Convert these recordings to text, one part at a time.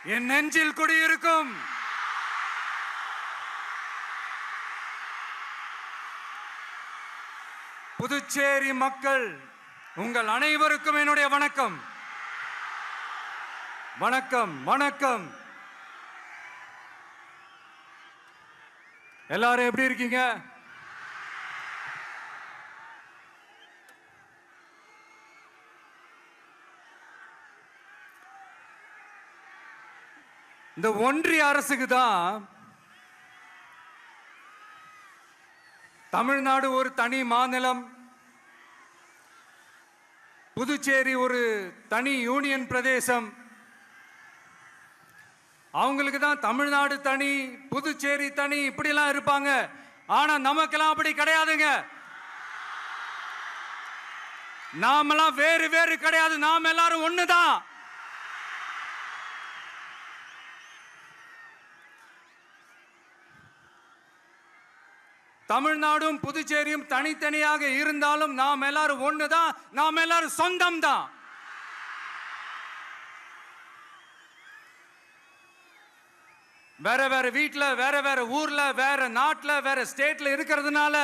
என் நெஞ்சில் குடியிருக்கும் புதுச்சேரி மக்கள் உங்கள் அனைவருக்கும் என்னுடைய வணக்கம். வணக்கம் வணக்கம். எல்லாரும் எப்படி இருக்கீங்க? இந்த ஒன்றிய அரசுக்கு தான் தமிழ்நாடு ஒரு தனி மாநிலம், புதுச்சேரி ஒரு தனி யூனியன் பிரதேசம். அவங்களுக்கு தான் தமிழ்நாடு தனி, புதுச்சேரி தனி, இப்படிலாம் இருப்பாங்க. ஆனா நமக்கெல்லாம் அப்படி கிடையாதுங்க. நாமெல்லாம் வேறு வேறு கிடையாது. நாம் எல்லாரும் ஒண்ணுதான். தமிழ்நாடும் புதுச்சேரியும் தனித்தனியாக இருந்தாலும் நாம் எல்லாரும் ஒண்ணுதான். நாம் எல்லாரும் சொந்தம் தான். வேற வேற வீட்டுல, வேற வேற ஊர்ல, வேற நாட்டுல, வேற ஸ்டேட்ல இருக்கிறதுனால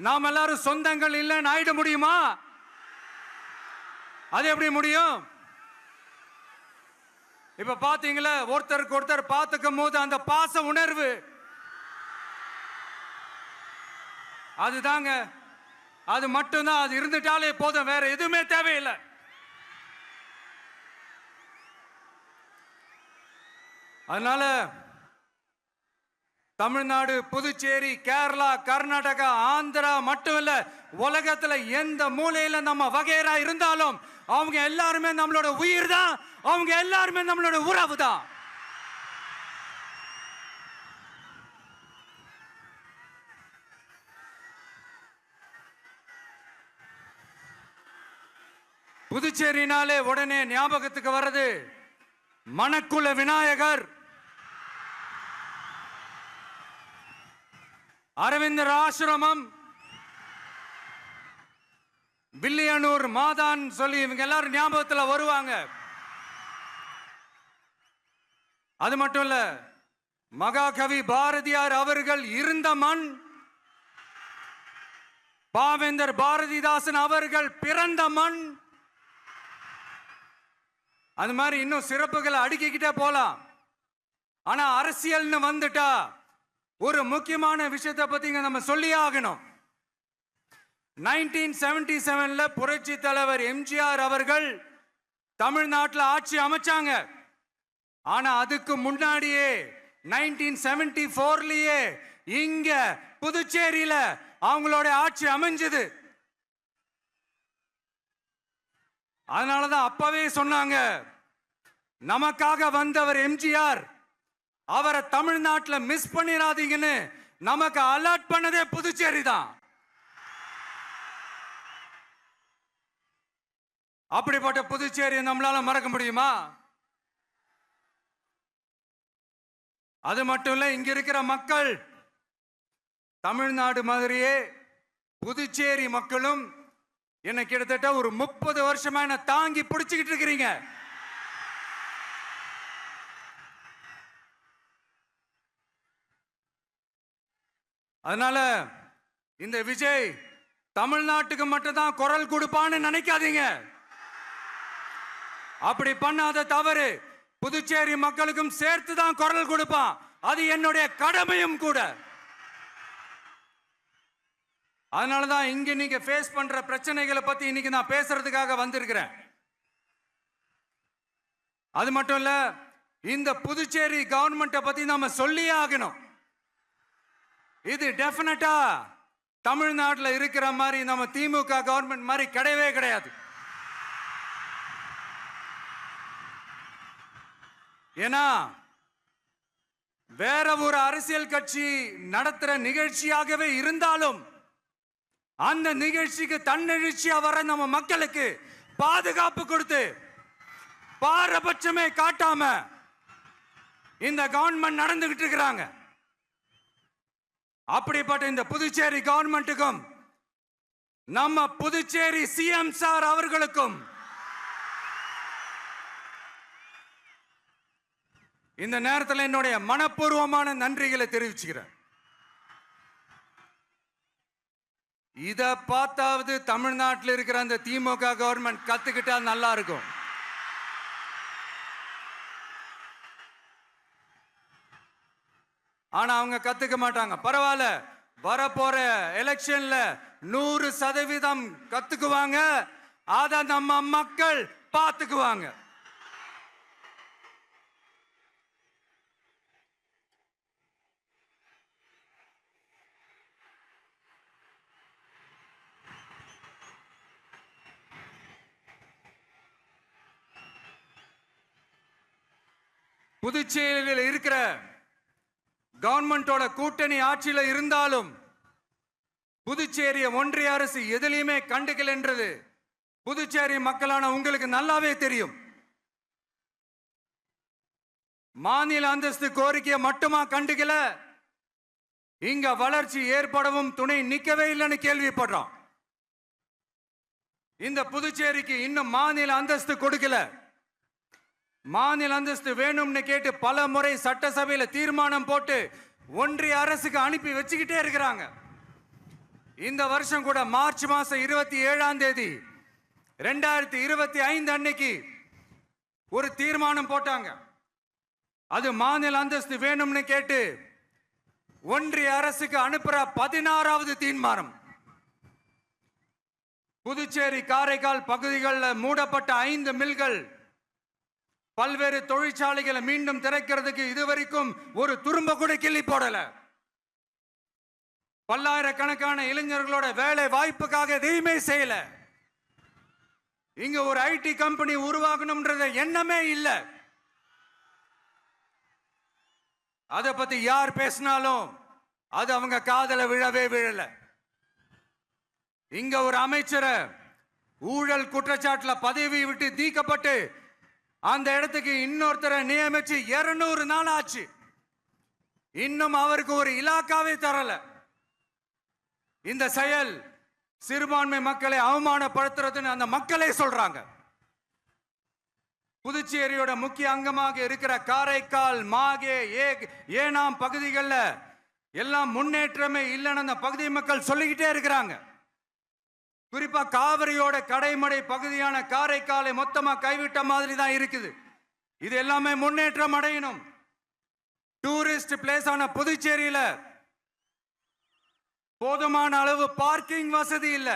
நாம் எல்லாரும் சொந்தங்கள் இல்லைன்னு ஆயிட முடியுமா? அது எப்படி முடியும்? இப்ப பாத்தீங்களா, ஒருத்தருக்கு ஒருத்தர் பார்த்துக்கும் போது அந்த பாச உணர்வு, அதுதாங்க, அது மட்டும்தான். அது இருந்துட்டாலே போதும், வேற எதுவுமே தேவையில்லை. அதனால தமிழ்நாடு, புதுச்சேரி, கேரளா, கர்நாடகா, ஆந்திரா மட்டும் இல்ல, உலகத்துல எந்த மூலையில நம்ம வகைரா இருந்தாலும் அவங்க எல்லாருமே நம்மளோட உயிர் தான். அவங்க எல்லாருமே நம்மளோட உறவு தான். புதுச்சேரினாலே உடனே ஞாபகத்துக்கு வர்றது மணக்குள விநாயகர், அரவிந்தர் ஆசிரமம், வில்லியனூர் மாதான் சொல்லி இவங்க எல்லாரும் ஞாபகத்தில் வருவாங்க. அது மட்டும் இல்ல, மகாகவி பாரதியார் அவர்கள் இருந்த மண், பாவேந்தர் பாரதிதாசன் அவர்கள் பிறந்த மண். அது மாதிரி இன்னும் சிறப்புகளை அடுக்கிக்கிட்டே போலாம். ஆனா அரசியல்னு வந்துட்டா ஒரு முக்கியமான விஷயத்தை பத்தி நம்ம சொல்லி ஆகணும். 1977ல புரட்சி தலைவர் எம்ஜிஆர் அவர்கள் தமிழ்நாட்டில் ஆட்சி அமைச்சாங்க. ஆனா அதுக்கு முன்னாடியே 1974லயே இங்க புதுச்சேரியில அவங்களோட ஆட்சி அமைஞ்சது. அதனாலதான் அப்பவே சொன்னாங்க, நமக்காக வந்தவர் எம்ஜிஆர், அவரை தமிழ்நாட்டில் மிஸ் பண்ணிடாதீங்கன்னு நமக்கு அலர்ட் பண்ணதே புதுச்சேரி தான். அப்படிப்பட்ட புதுச்சேரியை நம்மளால மறக்க முடியுமா? அது மட்டும் இல்ல, இங்க இருக்கிற மக்கள் தமிழ்நாடு மாதிரியே புதுச்சேரி மக்களும் என்ன கிட்டத்தட்ட ஒரு 30 வருஷமா என்ன தாங்கி பிடிச்சுக்கிட்டு இருக்கிறீங்க. அதனால இந்த விஜய் தமிழ்நாட்டுக்கு மட்டும்தான் குரல் கொடுப்பான்னு நினைக்காதீங்க. அப்படி பண்ணாத தவறு. புதுச்சேரி மக்களுக்கும் சேர்த்து தான் குரல் கொடுப்பான். அது என்னுடைய கடமையும் கூட. அதனாலதான் இங்க நீங்க ஃபேஸ் பண்ற பிரச்சனைகளை பத்தி இன்னைக்கு நான் பேசுறதுக்காக வந்திருக்கிறேன். அது மட்டும் இல்ல, இந்த புதுச்சேரி கவர்மெண்ட்டை பத்தி நாம சொல்லியே ஆகணும். இது டெஃபினட்டா தமிழ்நாட்டில் இருக்கிற மாதிரி நம்ம திமுக கவர்மெண்ட் மாதிரி கிடையவே கிடையாது. ஏன்னா வேற ஒரு அரசியல் கட்சி நடத்துற நிகழ்ச்சியாகவே இருந்தாலும் அந்த நிகழ்ச்சிக்கு தன்னெழுச்சியா வர நம்ம மக்களுக்கு பாதுகாப்பு கொடுத்து பாரபட்சமே காட்டாம இந்த கவர்மெண்ட் நடந்துகிட்டு இருக்கிறாங்க. அப்படிப்பட்ட இந்த புதுச்சேரி கவர்மெண்ட்டுக்கும் நம்ம புதுச்சேரி சிஎம் சார் அவர்களுக்கும் இந்த நேரத்தில் என்னுடைய மனப்பூர்வமான நன்றிகளை தெரிவிச்சுக்கிறேன். இத பார்த்தாவது தமிழ்நாட்டில் இருக்கிற அந்த திமுக கவர்மெண்ட் கத்துக்கிட்டா நல்லா இருக்கும். ஆனா அவங்க கத்துக்க மாட்டாங்க. பரவாயில்ல, வரப்போற எலெக்ஷன்ல 100% கத்துக்குவாங்க. அத நம்ம மக்கள் பார்த்துக்குவாங்க. புதுச்சேரியில் இருக்கிற கவர்மெண்டோட கூட்டணி ஆட்சியில் இருந்தாலும் புதுச்சேரிய ஒன்றிய அரசு எதிலையுமே கண்டுக்கல என்றது புதுச்சேரி மக்களான உங்களுக்கு நல்லாவே தெரியும். மாநில அந்தஸ்து கோரிக்கையை மட்டுமா கண்டுக்கல, இங்க வளர்ச்சி ஏற்படவும் துணை நிக்கவே இல்லைன்னு கேள்விப்படுறோம். இந்த புதுச்சேரிக்கு இன்னும் மாநில அந்தஸ்து கொடுக்கல. மாநில அந்தஸ்து வேணும்னு கேட்டு பல முறை சட்டசபையில தீர்மானம் போட்டு ஒன்றிய அரசுக்கு அனுப்பி வச்சுக்கிட்டே இருக்கிறாங்க. இந்த வருஷம் கூட மார்ச் மாசம் 27ஆம் தேதி 2025 அன்னைக்கு ஒரு தீர்மானம் போட்டாங்க. அது மாநில அந்தஸ்து வேணும்னு கேட்டு ஒன்றிய அரசுக்கு அனுப்புற 16வது தீர்மானம். புதுச்சேரி காரைக்கால் பகுதிகளில் மூடப்பட்ட 5 மில்கள், பல்வேறு தொழிற்சாலைகளை மீண்டும் திறக்கிறதுக்கு இதுவரைக்கும் ஒரு துரும்ப கூட கிள்ளி போடல. பல்லாயிரக்கணக்கான இளைஞர்களோட வேலை வாய்ப்புக்காக எதையுமே செய்யல. இங்க ஒரு ஐடி கம்பெனி உருவாகணும்ன்றது எண்ணமே இல்லை. அதை பத்தி யார் பேசினாலும் அது அவங்க காதல விழவே விழல. இங்க ஒரு அமைச்சரை ஊழல் குற்றச்சாட்டுல பதவி விட்டு நீக்கப்பட்டு அந்த இடத்துக்கு இன்னொருத்தரை நியமிச்சு 200 நாள் ஆச்சு. இன்னும் அவருக்கு ஒரு இலாக்காவே தரல. இந்த செயல் சிறுபான்மை மக்களை அவமானப்படுத்துறதுன்னு அந்த மக்களே சொல்றாங்க. புதுச்சேரியோட முக்கிய அங்கமாக இருக்கிற காரைக்கால், மாகே, ஏனாம் பகுதிகளில் எல்லாம் முன்னேற்றமே இல்லைன்னு அந்த பகுதி மக்கள் சொல்லிக்கிட்டே இருக்கிறாங்க. குறிப்பா காவிரியோட கடைமடை பகுதியான காரைக்காலை மொத்தமா கைவிட்ட மாதிரி தான் இருக்குது. இது எல்லாமே முன்னேற்றம் அடையணும். டூரிஸ்ட் பிளேஸ் ஆன புதுச்சேரியில போதுமான அளவு பார்க்கிங் வசதி இல்ல,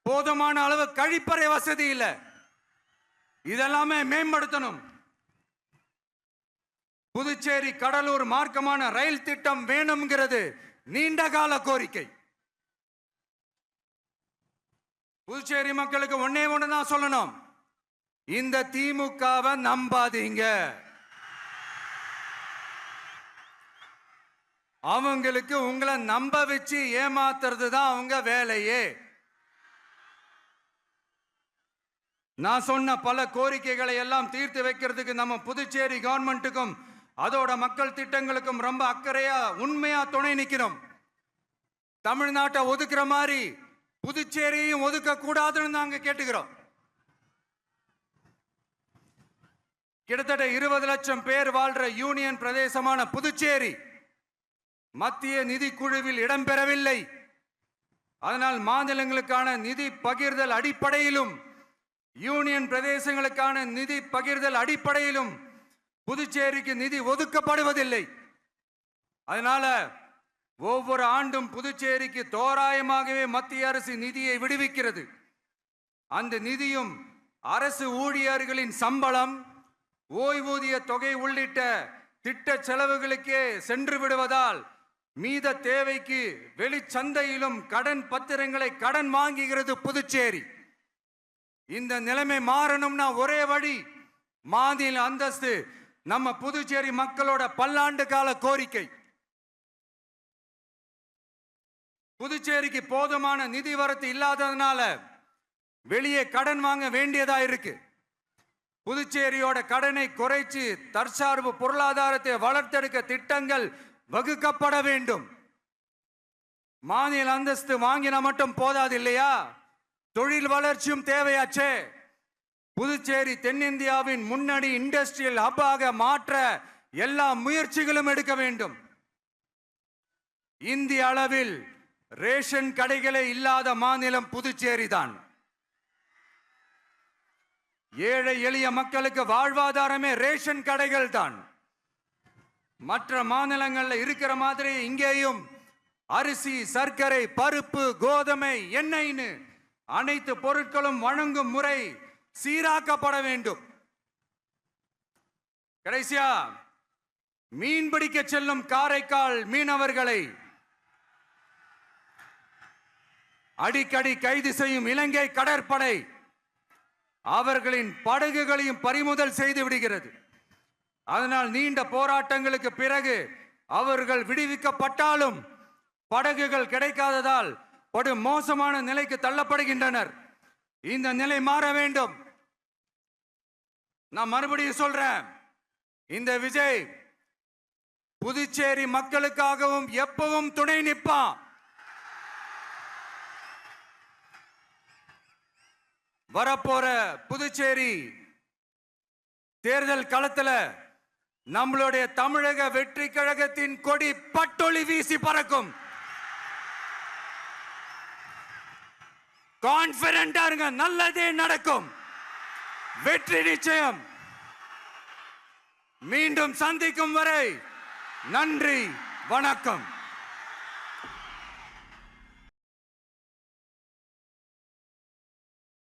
போதுமான அளவு கழிப்பறை வசதி இல்ல. இதெல்லாமே மேம்படுத்தணும். புதுச்சேரி கடலூர் மார்க்கமான ரயில் திட்டம் வேணும்ங்கிறது நீண்ட கால கோரிக்கை. புதுச்சேரி மக்களுக்கு ஒன்னே ஒண்ணுதான் சொல்லணும், இந்த திமுகவை நம்பாதீங்க. அவங்களுக்கு உங்களை நம்ப வச்சு ஏமாத்துறது தான் அவங்க வேலையே. நான் சொன்ன பல கோரிக்கைகளை எல்லாம் தீர்த்து வைக்கிறதுக்கு நம்ம புதுச்சேரி கவர்மெண்ட்டுக்கும் அதோட மக்கள் திட்டங்களுக்கும் ரொம்ப அக்கறையா உண்மையா துணை நிற்கிறோம். தமிழ்நாட்டை ஒதுக்குற மாதிரி புதுச்சேரியும் ஒதுக்க கூடாதுன்னு நாங்க கேட்டுக்கிறோம். கிட்டத்தட்ட 20 லட்சம் பேர் வாழ்ற யூனியன் பிரதேசமான புதுச்சேரி மத்திய நிதி குழுவில் இடம்பெறவில்லை. அதனால் மாநிலங்களுக்கான நிதி பகிர்தல் அடிப்படையிலும் யூனியன் பிரதேசங்களுக்கான நிதி பகிர்தல் அடிப்படையிலும் புதுச்சேரிக்கு நிதி ஒதுக்கப்படுவதில்லை. அதனால ஒவ்வொரு ஆண்டும் புதுச்சேரிக்கு தோராயமாகவே மத்திய அரசு நிதியை விடுவிக்கிறது. அந்த நிதியும் அரசு ஊழியர்களின் சம்பளம், ஓய்வூதிய தொகை உள்ளிட்ட திட்ட செலவுகளுக்கே சென்று விடுவதால் மீத தேவைக்கு வெளிச்சந்தையிலும் கடன் பத்திரங்களை கடன் வாங்குகிறது புதுச்சேரி. இந்த நிலைமை மாறணும்னா ஒரே வழி, மாநில அந்தஸ்து நம்ம புதுச்சேரி மக்களோட பல்லாண்டு கால கோரிக்கை. புதுச்சேரிக்கு போதுமான நிதி வரத்து இல்லாததுனால வெளியே கடன் வாங்க வேண்டியதா இருக்கு. புதுச்சேரியோட கடனை குறைச்சு தற்சார்பு பொருளாதாரத்தை வளர்த்தெடுக்க திட்டங்கள் வகுக்கப்பட வேண்டும். மாநில அந்தஸ்து வாங்கினா மட்டும் போதாது இல்லையா, தொழில் வளர்ச்சியும் தேவையாச்சே. புதுச்சேரி தென்னிந்தியாவின் முன்னணி இண்டஸ்ட்ரியல் ஹப்பாக மாற்ற எல்லா முயற்சிகளும் எடுக்க வேண்டும். இந்திய அளவில் ரேஷன் கடைகளே இல்லாத மாநிலம் புதுச்சேரி தான். ஏழை எளிய மக்களுக்கு வாழ்வாதாரமே ரேஷன் கடைகள் தான். மற்ற மாநிலங்கள்ல இருக்கிற மாதிரி இங்கேயும் அரிசி, சர்க்கரை, பருப்பு, கோதுமை, எண்ணெய்னு அனைத்து பொருட்களும் வழங்கும் முறை சீராக்கப்பட வேண்டும். கடைசியா மீன்பிடிக்க செல்லும் காரைக்கால் மீனவர்களை அடிக்கடி கைது செய்யும் இலங்கை கடற்படை அவர்களின் படகுகளையும் பறிமுதல் செய்து விடுகிறது. அதனால் நீண்ட போராட்டங்களுக்கு பிறகு அவர்கள் விடுவிக்கப்பட்டாலும் படகுகள் கிடைக்காததால் படு மோசமான நிலைக்கு தள்ளப்படுகின்றனர். இந்த நிலை மாற வேண்டும். நான் மறுபடியும் சொல்றேன், இந்த விஜய் புதுச்சேரி மக்களுக்காகவும் எப்பவும் துணை நிற்பான். வரப்போற புதுச்சேரி தேர்தல் களத்துல நம்மளுடைய தமிழக வெற்றி கழகத்தின் கொடி பட்டொளி வீசி பறக்கும். கான்பிடென்டா இருங்க, நல்லதே நடக்கும். வெற்றி நிச்சயம். மீண்டும் சந்திக்கும் வரை நன்றி, வணக்கம்.